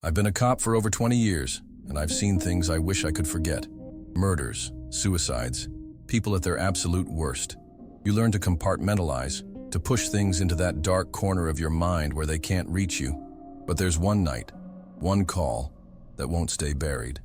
I've been a cop for over 20 years, and I've seen things I wish I could forget. Murders, suicides, people at their absolute worst. You learn to compartmentalize, to push things into that dark corner of your mind where they can't reach you. But there's one night, one call, that won't stay buried.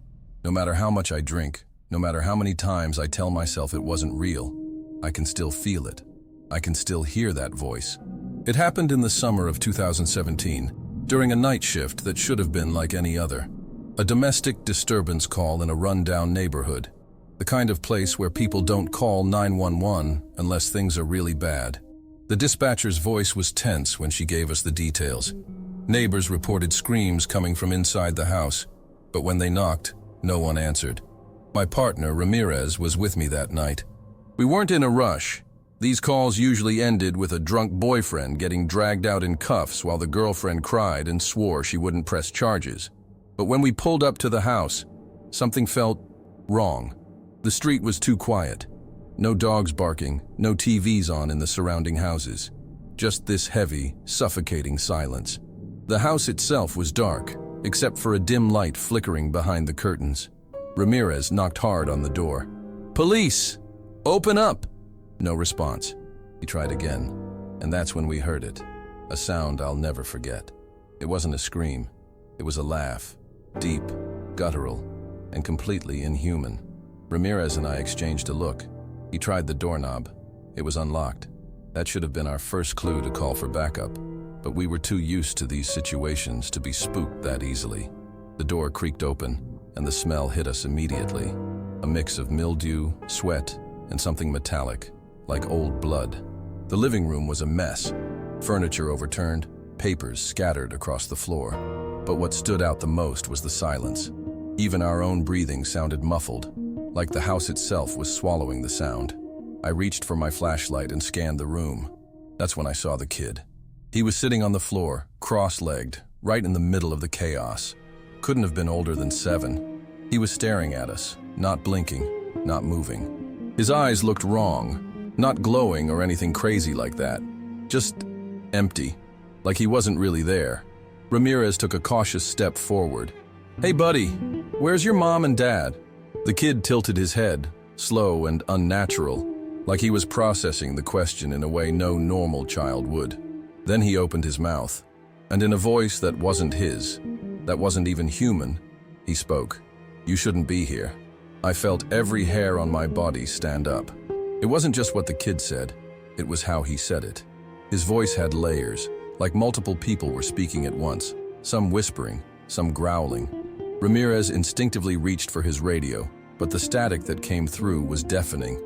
No matter how much I drink, no matter how many times I tell myself it wasn't real, I can still feel it. I can still hear that voice. It happened in the summer of 2017, during a night shift that should have been like any other. A domestic disturbance call in a rundown neighborhood. The kind of place where people don't call 911 unless things are really bad. The dispatcher's voice was tense when she gave us the details. Neighbors reported screams coming from inside the house, but when they knocked, no one answered. My partner, Ramirez, was with me that night. We weren't in a rush. These calls usually ended with a drunk boyfriend getting dragged out in cuffs while the girlfriend cried and swore she wouldn't press charges. But when we pulled up to the house, something felt wrong. The street was too quiet. No dogs barking, no TVs on in the surrounding houses. Just this heavy, suffocating silence. The house itself was dark, except for a dim light flickering behind the curtains. Ramirez knocked hard on the door. "Police! Open up!" No response. He tried again, and that's when we heard it. A sound I'll never forget. It wasn't a scream. It was a laugh. Deep, guttural, and completely inhuman. Ramirez and I exchanged a look. He tried the doorknob. It was unlocked. That should have been our first clue to call for backup, but we were too used to these situations to be spooked that easily. The door creaked open, and the smell hit us immediately. A mix of mildew, sweat, and something metallic, like old blood. The living room was a mess. Furniture overturned, papers scattered across the floor. But what stood out the most was the silence. Even our own breathing sounded muffled, like the house itself was swallowing the sound. I reached for my flashlight and scanned the room. That's when I saw the kid. He was sitting on the floor, cross-legged, right in the middle of the chaos. Couldn't have been older than 7. He was staring at us, not blinking, not moving. His eyes looked wrong, not glowing or anything crazy like that. Just empty, like he wasn't really there. Ramirez took a cautious step forward. "Hey buddy, where's your mom and dad?" The kid tilted his head, slow and unnatural, like he was processing the question in a way no normal child would. Then he opened his mouth, and in a voice that wasn't his, that wasn't even human, he spoke. "You shouldn't be here." I felt every hair on my body stand up. It wasn't just what the kid said, it was how he said it. His voice had layers, like multiple people were speaking at once, some whispering, some growling. Ramirez instinctively reached for his radio, but the static that came through was deafening.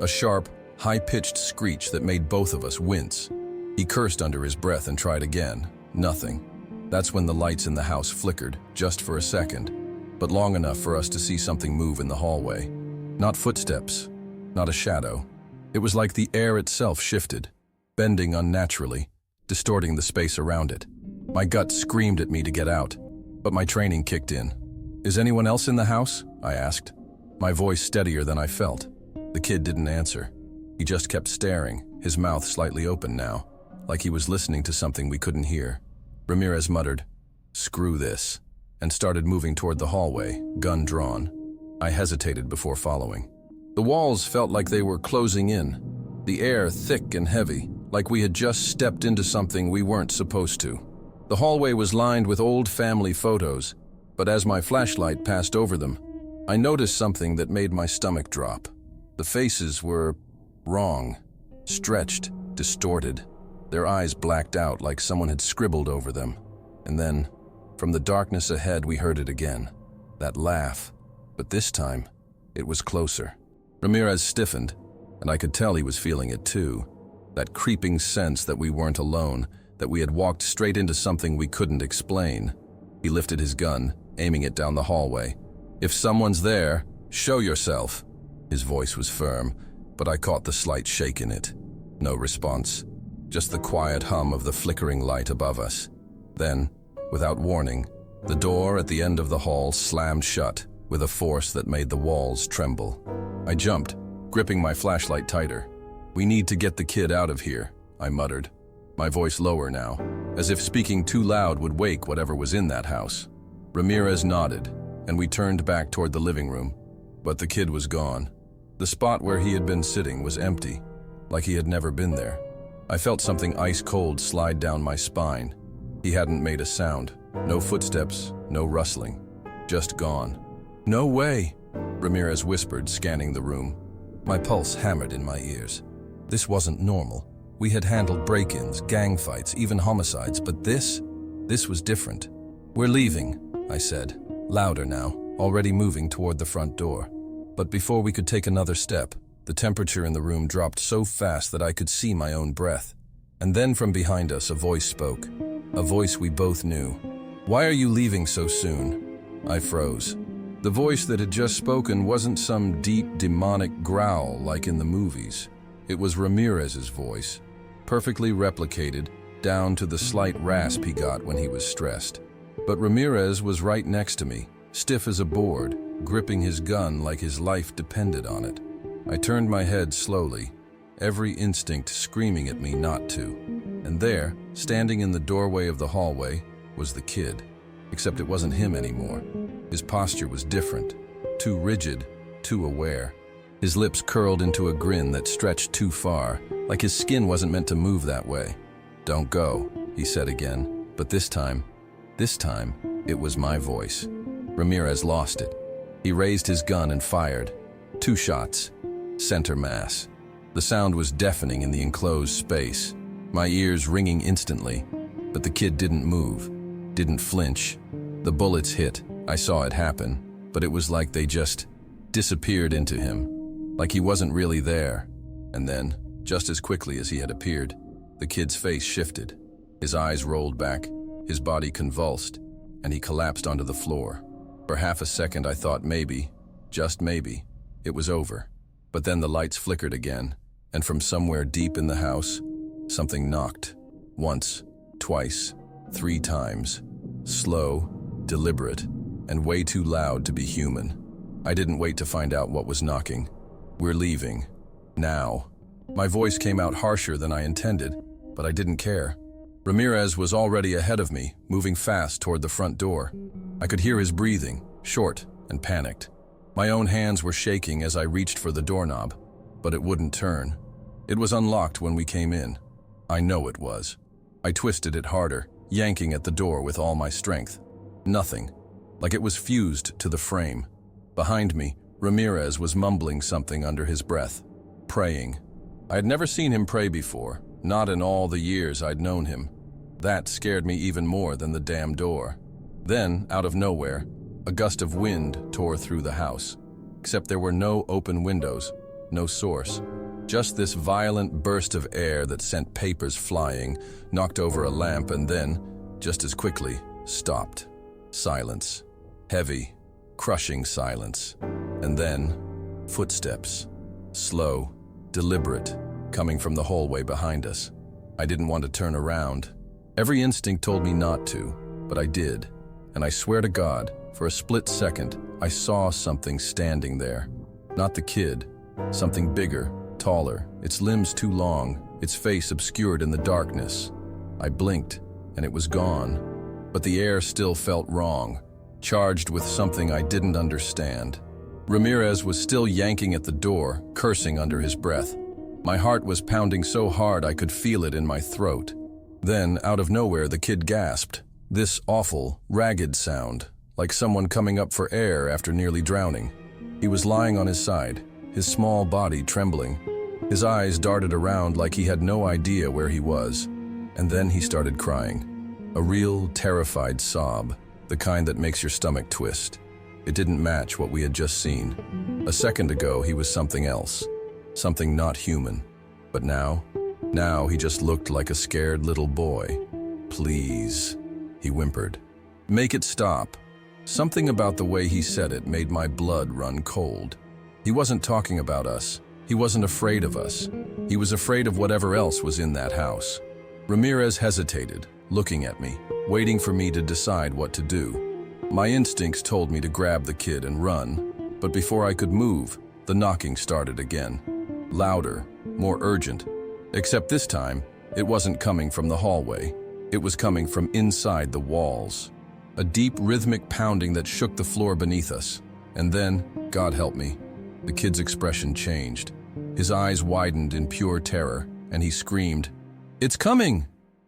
A sharp, high-pitched screech that made both of us wince. He cursed under his breath and tried again. Nothing. That's when the lights in the house flickered, just for a second, but long enough for us to see something move in the hallway. Not footsteps, not a shadow. It was like the air itself shifted, bending unnaturally, distorting the space around it. My gut screamed at me to get out, but my training kicked in. "Is anyone else in the house?" I asked, my voice steadier than I felt. The kid didn't answer. He just kept staring, his mouth slightly open now, like he was listening to something we couldn't hear. Ramirez muttered, "Screw this," and started moving toward the hallway, gun drawn. I hesitated before following. The walls felt like they were closing in, the air thick and heavy, like we had just stepped into something we weren't supposed to. The hallway was lined with old family photos, but as my flashlight passed over them, I noticed something that made my stomach drop. The faces were wrong, stretched, distorted. Their eyes blacked out like someone had scribbled over them. And then, from the darkness ahead, we heard it again. That laugh. But this time, it was closer. Ramirez stiffened, and I could tell he was feeling it too. That creeping sense that we weren't alone, that we had walked straight into something we couldn't explain. He lifted his gun, aiming it down the hallway. "If someone's there, show yourself." His voice was firm, but I caught the slight shake in it. No response, just the quiet hum of the flickering light above us. Then, without warning, the door at the end of the hall slammed shut with a force that made the walls tremble. I jumped, gripping my flashlight tighter. "We need to get the kid out of here," I muttered, my voice lower now, as if speaking too loud would wake whatever was in that house. Ramirez nodded, and we turned back toward the living room, but the kid was gone. The spot where he had been sitting was empty, like he had never been there. I felt something ice-cold slide down my spine. He hadn't made a sound. No footsteps, no rustling. Just gone. "No way," Ramirez whispered, scanning the room. My pulse hammered in my ears. This wasn't normal. We had handled break-ins, gang fights, even homicides, but this was different. "We're leaving," I said, louder now, already moving toward the front door. But before we could take another step, the temperature in the room dropped so fast that I could see my own breath. And then from behind us, a voice spoke, a voice we both knew. "Why are you leaving so soon?" I froze. The voice that had just spoken wasn't some deep, demonic growl like in the movies. It was Ramirez's voice, perfectly replicated, down to the slight rasp he got when he was stressed. But Ramirez was right next to me, stiff as a board, gripping his gun like his life depended on it. I turned my head slowly, every instinct screaming at me not to. And there, standing in the doorway of the hallway, was the kid. Except it wasn't him anymore. His posture was different, too rigid, too aware. His lips curled into a grin that stretched too far, like his skin wasn't meant to move that way. "Don't go," he said again, but this time, it was my voice. Ramirez lost it. He raised his gun and fired. 2 shots. Center mass. The sound was deafening in the enclosed space, my ears ringing instantly, but the kid didn't move, didn't flinch. The bullets hit. I saw it happen, but it was like they just disappeared into him, like he wasn't really there. And then, just as quickly as he had appeared, the kid's face shifted. His eyes rolled back, his body convulsed, and he collapsed onto the floor. For half a second I thought maybe, just maybe, it was over. But then the lights flickered again, and from somewhere deep in the house, something knocked. Once, twice, 3 times. Slow, deliberate, and way too loud to be human. I didn't wait to find out what was knocking. "We're leaving. Now." My voice came out harsher than I intended, but I didn't care. Ramirez was already ahead of me, moving fast toward the front door. I could hear his breathing, short and panicked. My own hands were shaking as I reached for the doorknob, but it wouldn't turn. It was unlocked when we came in. I know it was. I twisted it harder, yanking at the door with all my strength. Nothing, like it was fused to the frame. Behind me, Ramirez was mumbling something under his breath, praying. I had never seen him pray before, not in all the years I'd known him. That scared me even more than the damn door. Then, out of nowhere, a gust of wind tore through the house. Except there were no open windows, no source. Just this violent burst of air that sent papers flying, knocked over a lamp, and then, just as quickly, stopped. Silence. Heavy, crushing silence. And then, footsteps. Slow, deliberate, coming from the hallway behind us. I didn't want to turn around. Every instinct told me not to, but I did. And I swear to God, for a split second, I saw something standing there. Not the kid. Something bigger, taller, its limbs too long, its face obscured in the darkness. I blinked, and it was gone. But the air still felt wrong, charged with something I didn't understand. Ramirez was still yanking at the door, cursing under his breath. My heart was pounding so hard I could feel it in my throat. Then, out of nowhere, the kid gasped. This awful, ragged sound, like someone coming up for air after nearly drowning. He was lying on his side, his small body trembling. His eyes darted around like he had no idea where he was. And then he started crying. A real, terrified sob, the kind that makes your stomach twist. It didn't match what we had just seen. A second ago, he was something else, something not human. But now he just looked like a scared little boy. "Please," he whimpered. "Make it stop." Something about the way he said it made my blood run cold. He wasn't talking about us. He wasn't afraid of us. He was afraid of whatever else was in that house. Ramirez hesitated, looking at me, waiting for me to decide what to do. My instincts told me to grab the kid and run, but before I could move, the knocking started again. Louder, more urgent. Except this time, it wasn't coming from the hallway. It was coming from inside the walls. a deep rhythmic pounding that shook the floor beneath us. And then, God help me, the kid's expression changed. His eyes widened in pure terror, and he screamed, "It's coming!"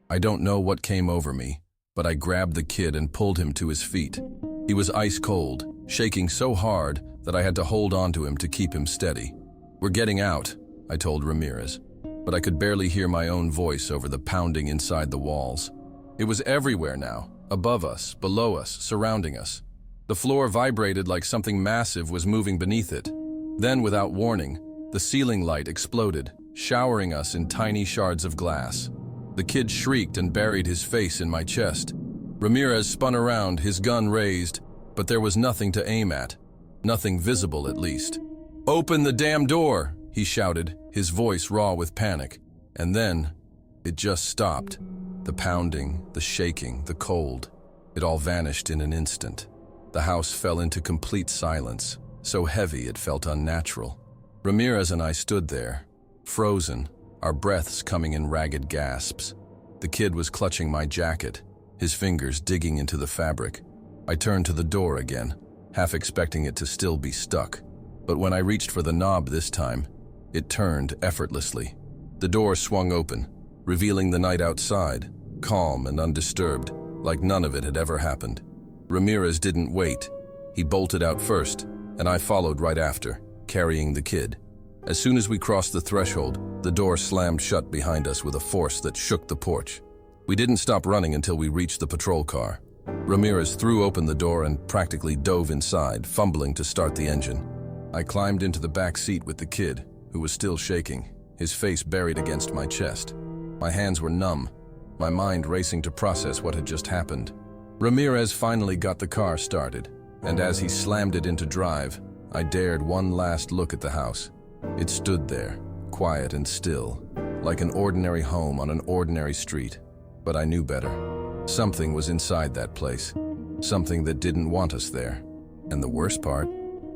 I don't know what came over me, but I grabbed the kid and pulled him to his feet. He was ice cold, shaking so hard that I had to hold on to him to keep him steady. "We're getting out," I told Ramirez, but I could barely hear my own voice over the pounding inside the walls. It was everywhere now, above us, below us, surrounding us. The floor vibrated like something massive was moving beneath it. Then, without warning, the ceiling light exploded, showering us in tiny shards of glass. The kid shrieked and buried his face in my chest. Ramirez spun around, his gun raised, but there was nothing to aim at. Nothing visible, at least. "Open the damn door!" he shouted, his voice raw with panic. And then, it just stopped. The pounding, the shaking, the cold. It all vanished in an instant. The house fell into complete silence, so heavy it felt unnatural. Ramirez and I stood there, frozen, our breaths coming in ragged gasps. The kid was clutching my jacket, his fingers digging into the fabric. I turned to the door again, half expecting it to still be stuck. But when I reached for the knob this time, it turned effortlessly. The door swung open, revealing the night outside, calm and undisturbed, like none of it had ever happened. Ramirez didn't wait. He bolted out first, and I followed right after, carrying the kid. As soon as we crossed the threshold, the door slammed shut behind us with a force that shook the porch. We didn't stop running until we reached the patrol car. Ramirez threw open the door and practically dove inside, fumbling to start the engine. I climbed into the back seat with the kid, who was still shaking, his face buried against my chest. My hands were numb, my mind racing to process what had just happened. Ramirez finally got the car started, and as he slammed it into drive, I dared one last look at the house. It stood there, quiet and still, like an ordinary home on an ordinary street. But I knew better. Something was inside that place, something that didn't want us there. And the worst part,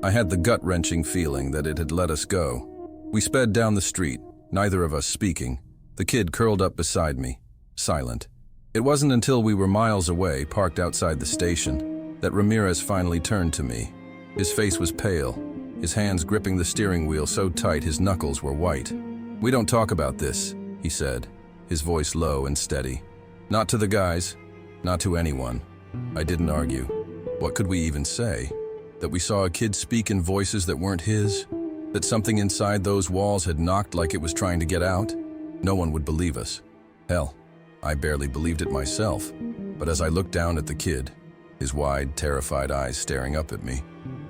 I had the gut-wrenching feeling that it had let us go. We sped down the street, neither of us speaking, the kid curled up beside me, silent. It wasn't until we were miles away, parked outside the station, that Ramirez finally turned to me. His face was pale, his hands gripping the steering wheel so tight his knuckles were white. "We don't talk about this," he said, his voice low and steady. "Not to the guys, not to anyone." I didn't argue. What could we even say? That we saw a kid speak in voices that weren't his? That something inside those walls had knocked like it was trying to get out? No one would believe us. Hell, I barely believed it myself. But as I looked down at the kid, his wide, terrified eyes staring up at me,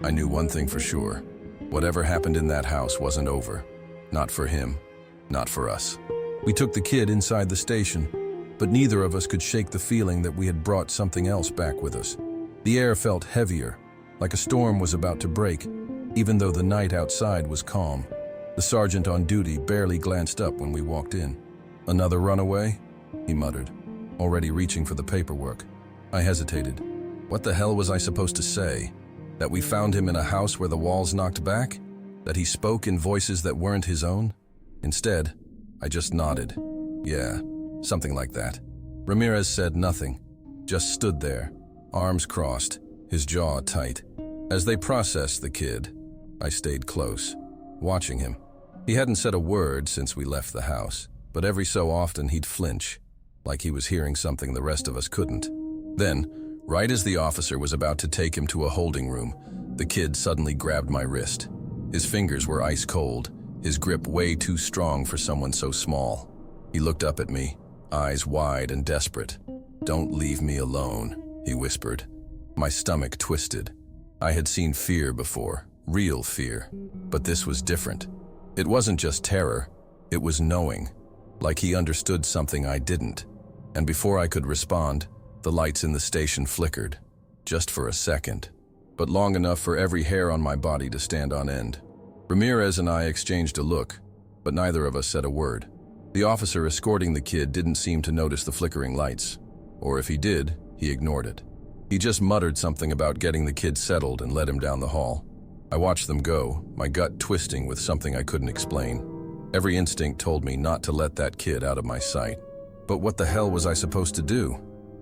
I knew one thing for sure. Whatever happened in that house wasn't over. Not for him, not for us. We took the kid inside the station, but neither of us could shake the feeling that we had brought something else back with us. The air felt heavier, like a storm was about to break, even though the night outside was calm. The sergeant on duty barely glanced up when we walked in. "Another runaway?" he muttered, already reaching for the paperwork. I hesitated. What the hell was I supposed to say? That we found him in a house where the walls knocked back? That he spoke in voices that weren't his own? Instead, I just nodded. Yeah, something like that. Ramirez said nothing, just stood there, arms crossed, his jaw tight. As they processed the kid, I stayed close, watching him. He hadn't said a word since we left the house, but every so often he'd flinch, like he was hearing something the rest of us couldn't. Then, right as the officer was about to take him to a holding room, the kid suddenly grabbed my wrist. His fingers were ice cold, his grip way too strong for someone so small. He looked up at me, eyes wide and desperate. "Don't leave me alone," he whispered. My stomach twisted. I had seen fear before, real fear, but this was different. It wasn't just terror, it was knowing, like he understood something I didn't. And before I could respond, the lights in the station flickered, just for a second, but long enough for every hair on my body to stand on end. Ramirez and I exchanged a look, but neither of us said a word. The officer escorting the kid didn't seem to notice the flickering lights, or if he did, he ignored it. He just muttered something about getting the kid settled and led him down the hall. I watched them go, my gut twisting with something I couldn't explain. Every instinct told me not to let that kid out of my sight. But what the hell was I supposed to do?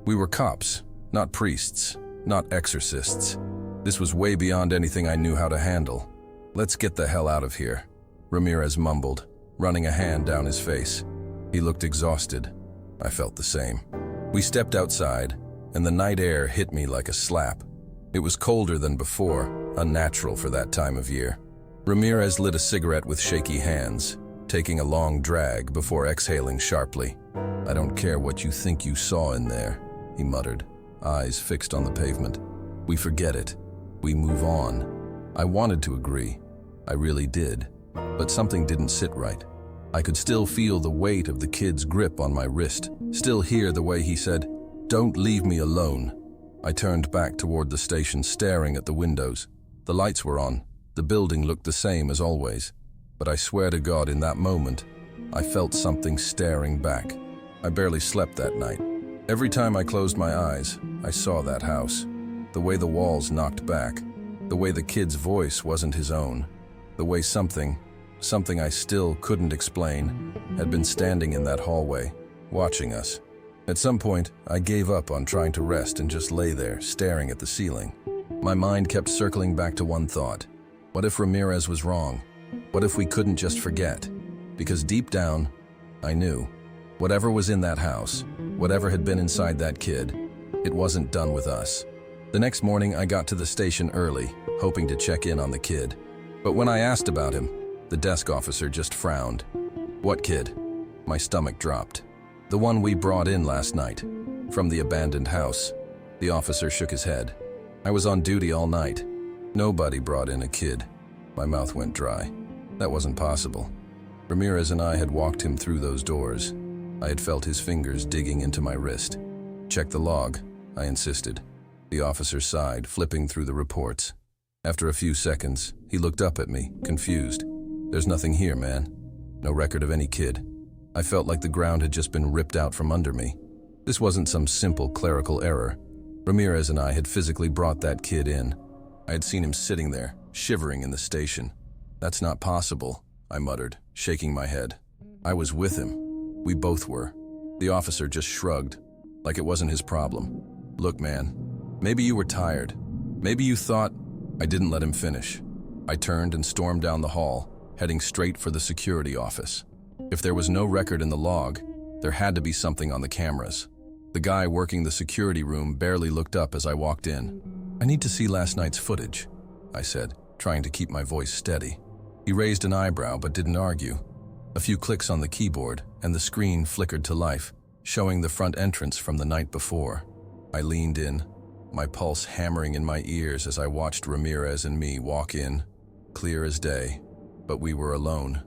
We were cops, not priests. not exorcists. This was way beyond anything I knew how to handle. "Let's get the hell out of here," Ramirez mumbled, running a hand down his face. He looked exhausted. I felt the same. We stepped outside, and the night air hit me like a slap. It was colder than before, unnatural for that time of year. Ramirez lit a cigarette with shaky hands, taking a long drag before exhaling sharply. "I don't care what you think you saw in there," he muttered, eyes fixed on the pavement. "We forget it. We move on." I wanted to agree. I really did. But something didn't sit right. I could still feel the weight of the kid's grip on my wrist, still hear the way he said, "Don't leave me alone." I turned back toward the station, staring at the windows. The lights were on. The building looked the same as always. But I swear to God, in that moment, I felt something staring back. I barely slept that night. Every time I closed my eyes, I saw that house. The way the walls knocked back. The way the kid's voice wasn't his own. The way something I still couldn't explain, had been standing in that hallway, watching us. At some point, I gave up on trying to rest and just lay there, staring at the ceiling. My mind kept circling back to one thought. What if Ramirez was wrong? What if we couldn't just forget? Because deep down, I knew. Whatever was in that house, whatever had been inside that kid, it wasn't done with us. The next morning, I got to the station early, hoping to check in on the kid. But when I asked about him, the desk officer just frowned. "What kid?" My stomach dropped. "The one we brought in last night, from the abandoned house." The officer shook his head. "I was on duty all night. Nobody brought in a kid." My mouth went dry. That wasn't possible. Ramirez and I had walked him through those doors. I had felt his fingers digging into my wrist. "Check the log," I insisted. The officer sighed, flipping through the reports. After a few seconds, he looked up at me, confused. "There's nothing here, man. No record of any kid." I felt like the ground had just been ripped out from under me. This wasn't some simple clerical error. Ramirez and I had physically brought that kid in. I had seen him sitting there, shivering in the station. "That's not possible," I muttered, shaking my head. "I was with him. We both were." The officer just shrugged, like it wasn't his problem. "Look, man, maybe you were tired. Maybe you thought—" I didn't let him finish. I turned and stormed down the hall, heading straight for the security office. If there was no record in the log, there had to be something on the cameras. The guy working the security room barely looked up as I walked in. "I need to see last night's footage," I said, trying to keep my voice steady. He raised an eyebrow but didn't argue. A few clicks on the keyboard, and the screen flickered to life, showing the front entrance from the night before. I leaned in, my pulse hammering in my ears as I watched Ramirez and me walk in, clear as day. But we were alone.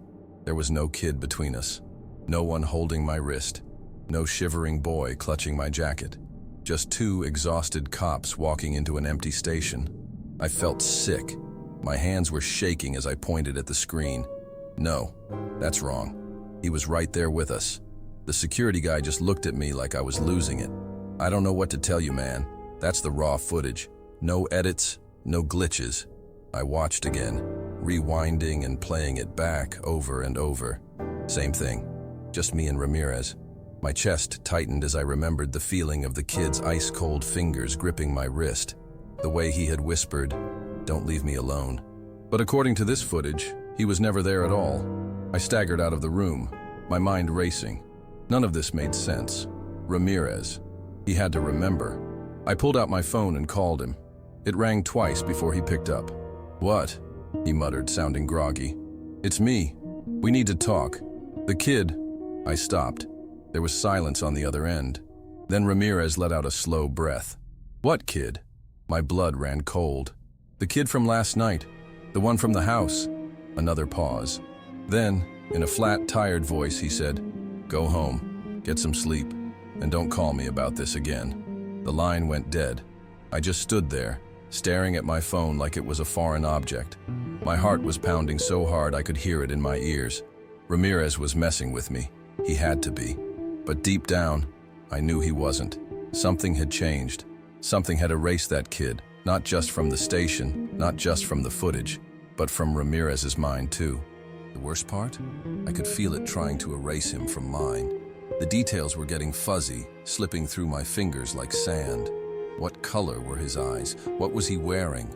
There was no kid between us, no one holding my wrist, no shivering boy clutching my jacket. Just two exhausted cops walking into an empty station. I felt sick. My hands were shaking as I pointed at the screen. No, that's wrong. He was right there with us. The security guy just looked at me like I was losing it. "I don't know what to tell you, man. That's the raw footage. No edits, no glitches." I watched again, rewinding and playing it back over and over. Same thing, just me and Ramirez. My chest tightened as I remembered the feeling of the kid's ice-cold fingers gripping my wrist, the way he had whispered, "Don't leave me alone." But according to this footage, he was never there at all. I staggered out of the room, my mind racing. None of this made sense. Ramirez. He had to remember. I pulled out my phone and called him. It rang twice before he picked up. "What?" he muttered, sounding groggy. "It's me. We need to talk. The kid—" I stopped. There was silence on the other end. Then Ramirez let out a slow breath. "What kid?" My blood ran cold. "The kid from last night. The one from the house." Another pause. Then, in a flat, tired voice, he said, "Go home, get some sleep, and don't call me about this again." The line went dead. I just stood there, staring at my phone like it was a foreign object. My heart was pounding so hard I could hear it in my ears. Ramirez was messing with me. He had to be. But deep down, I knew he wasn't. Something had changed. Something had erased that kid, not just from the station, not just from the footage, but from Ramirez's mind too. The worst part? I could feel it trying to erase him from mine. The details were getting fuzzy, slipping through my fingers like sand. What color were his eyes? What was he wearing?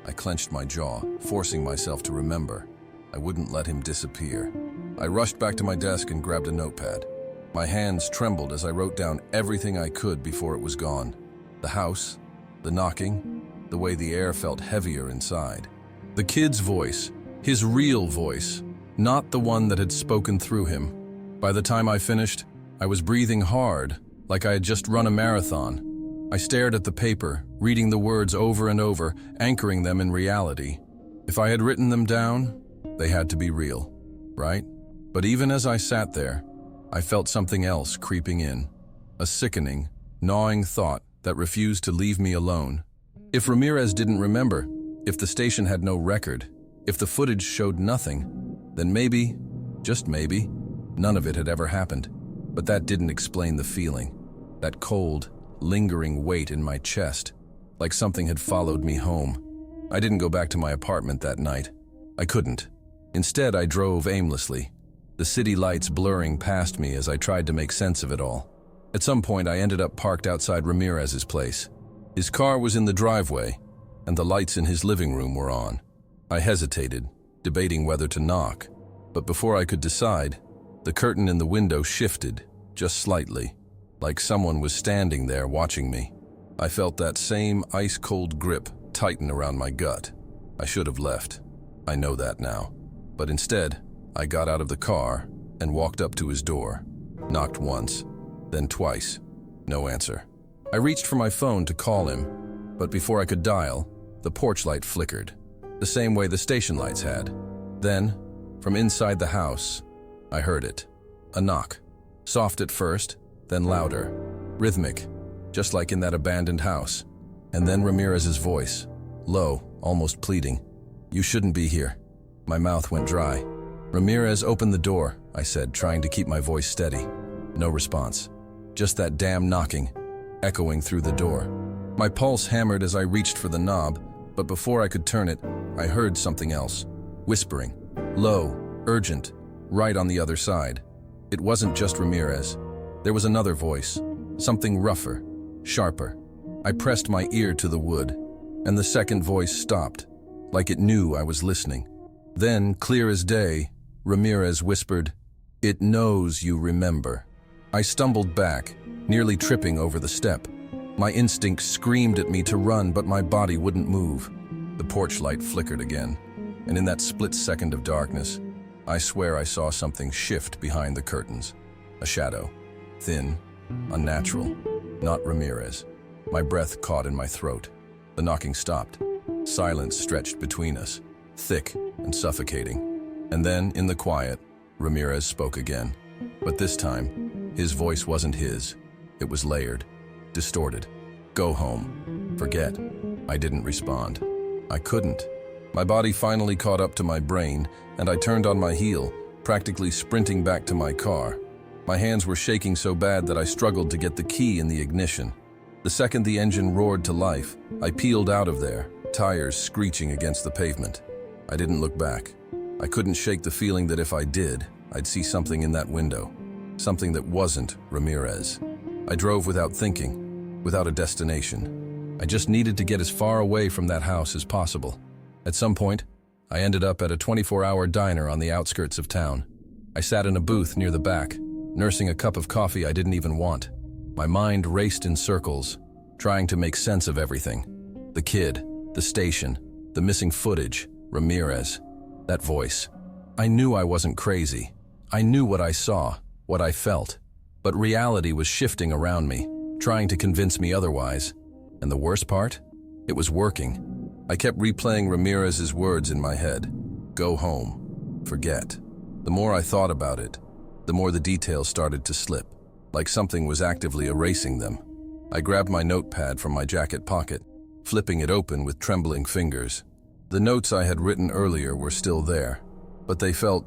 I clenched my jaw, forcing myself to remember. I wouldn't let him disappear. I rushed back to my desk and grabbed a notepad. My hands trembled as I wrote down everything I could before it was gone. The house, the knocking, the way the air felt heavier inside. The kid's voice, his real voice, not the one that had spoken through him. By the time I finished, I was breathing hard, like I had just run a marathon. I stared at the paper, reading the words over and over, anchoring them in reality. If I had written them down, they had to be real, right? But even as I sat there, I felt something else creeping in. A sickening, gnawing thought that refused to leave me alone. If Ramirez didn't remember, if the station had no record, if the footage showed nothing, then maybe, just maybe, none of it had ever happened. But that didn't explain the feeling, that cold, lingering weight in my chest, like something had followed me home. I didn't go back to my apartment that night. I couldn't. Instead, I drove aimlessly, the city lights blurring past me as I tried to make sense of it all. At some point, I ended up parked outside Ramirez's place. His car was in the driveway, and the lights in his living room were on. I hesitated, debating whether to knock, but before I could decide, the curtain in the window shifted, just slightly, like someone was standing there watching me. I felt that same ice-cold grip tighten around my gut. I should have left. I know that now. But instead, I got out of the car and walked up to his door. Knocked once, then twice. No answer. I reached for my phone to call him, but before I could dial, the porch light flickered, the same way the station lights had. Then, from inside the house, I heard it. A knock. Soft at first, then louder. Rhythmic, just like in that abandoned house. And then Ramirez's voice, low, almost pleading. "You shouldn't be here." My mouth went dry. "Ramirez, open the door," I said, trying to keep my voice steady. No response. Just that damn knocking, echoing through the door. My pulse hammered as I reached for the knob, but before I could turn it, I heard something else. Whispering. Low, urgent, right on the other side. It wasn't just Ramirez. There was another voice, something rougher, sharper. I pressed my ear to the wood, and the second voice stopped, like it knew I was listening. Then, clear as day, Ramirez whispered, "It knows you remember." I stumbled back, nearly tripping over the step. My instinct screamed at me to run, but my body wouldn't move. The porch light flickered again, and in that split second of darkness, I swear I saw something shift behind the curtains. A shadow. Thin, unnatural. Not Ramirez. My breath caught in my throat. The knocking stopped. Silence stretched between us, thick and suffocating. And then, in the quiet, Ramirez spoke again. But this time, his voice wasn't his. It was layered, distorted. "Go home. Forget." I didn't respond. I couldn't. My body finally caught up to my brain, and I turned on my heel, practically sprinting back to my car. My hands were shaking so bad that I struggled to get the key in the ignition. The second the engine roared to life, I peeled out of there, tires screeching against the pavement. I didn't look back. I couldn't shake the feeling that if I did, I'd see something in that window. Something that wasn't Ramirez. I drove without thinking, without a destination. I just needed to get as far away from that house as possible. At some point, I ended up at a 24-hour diner on the outskirts of town. I sat in a booth near the back, nursing a cup of coffee I didn't even want. My mind raced in circles, trying to make sense of everything. The kid, the station, the missing footage, Ramirez, that voice. I knew I wasn't crazy. I knew what I saw, what I felt. But reality was shifting around me, trying to convince me otherwise. And the worst part? It was working. I kept replaying Ramirez's words in my head. Go home. Forget. The more I thought about it, the more the details started to slip, like something was actively erasing them. I grabbed my notepad from my jacket pocket, flipping it open with trembling fingers. The notes I had written earlier were still there, but they felt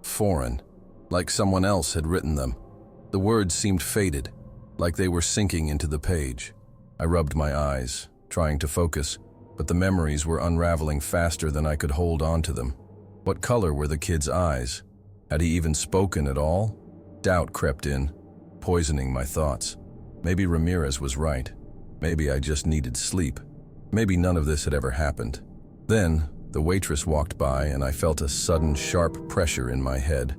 foreign, like someone else had written them. The words seemed faded, like they were sinking into the page. I rubbed my eyes, trying to focus, but the memories were unraveling faster than I could hold on to them. What color were the kid's eyes? Had he even spoken at all? Doubt crept in, poisoning my thoughts. Maybe Ramirez was right. Maybe I just needed sleep. Maybe none of this had ever happened. Then, the waitress walked by and I felt a sudden sharp pressure in my head,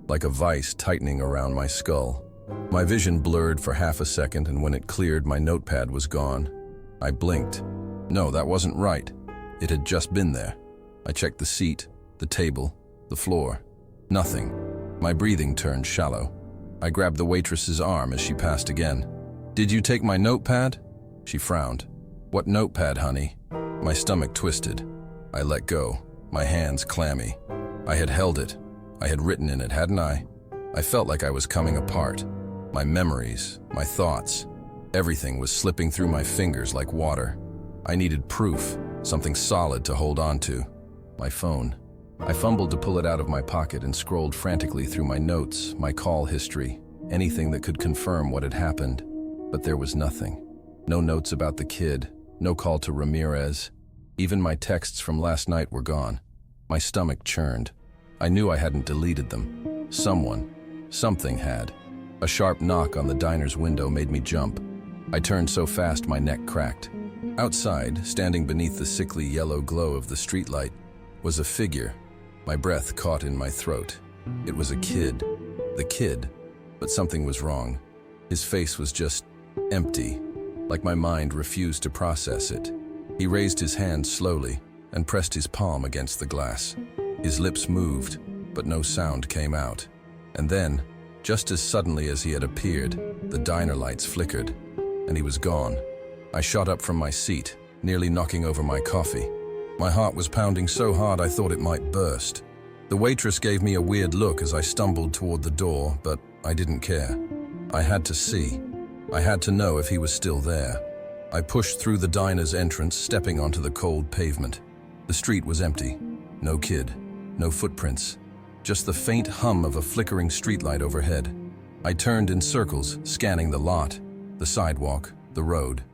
like a vice tightening around my skull. My vision blurred for half a second, and when it cleared, my notepad was gone. I blinked. No, that wasn't right. It had just been there. I checked the seat, the table, the floor. Nothing. My breathing turned shallow. I grabbed the waitress's arm as she passed again. "Did you take my notepad?" She frowned. "What notepad, honey?" My stomach twisted. I let go, my hands clammy. I had held it. I had written in it, hadn't I? I felt like I was coming apart. My memories, my thoughts, everything was slipping through my fingers like water. I needed proof, something solid to hold on to. My phone. I fumbled to pull it out of my pocket and scrolled frantically through my notes, my call history, anything that could confirm what had happened. But there was nothing. No notes about the kid, no call to Ramirez. Even my texts from last night were gone. My stomach churned. I knew I hadn't deleted them. Something had. A sharp knock on the diner's window made me jump. I turned so fast my neck cracked. Outside, standing beneath the sickly yellow glow of the streetlight, was a figure. My breath caught in my throat. It was a kid. The kid. But something was wrong. His face was just empty, like my mind refused to process it. He raised his hand slowly and pressed his palm against the glass. His lips moved, but no sound came out. And then, just as suddenly as he had appeared, the diner lights flickered, and he was gone. I shot up from my seat, nearly knocking over my coffee. My heart was pounding so hard I thought it might burst. The waitress gave me a weird look as I stumbled toward the door, but I didn't care. I had to see. I had to know if he was still there. I pushed through the diner's entrance, stepping onto the cold pavement. The street was empty. No kid. No footprints. Just the faint hum of a flickering streetlight overhead. I turned in circles, scanning the lot, the sidewalk, the road.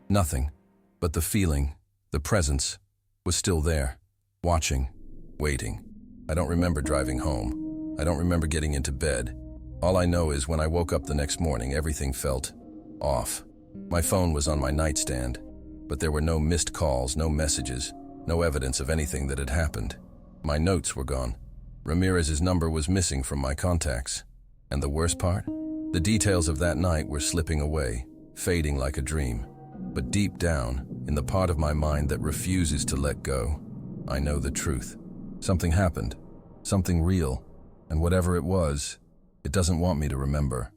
Nothing. But the feeling, the presence, was still there. Watching. Waiting. I don't remember driving home. I don't remember getting into bed. All I know is when I woke up the next morning, everything felt off. My phone was on my nightstand, but there were no missed calls, no messages, no evidence of anything that had happened. My notes were gone. Ramirez's number was missing from my contacts. And the worst part? The details of that night were slipping away, fading like a dream. But deep down, in the part of my mind that refuses to let go, I know the truth. Something happened, something real, and whatever it was, it doesn't want me to remember.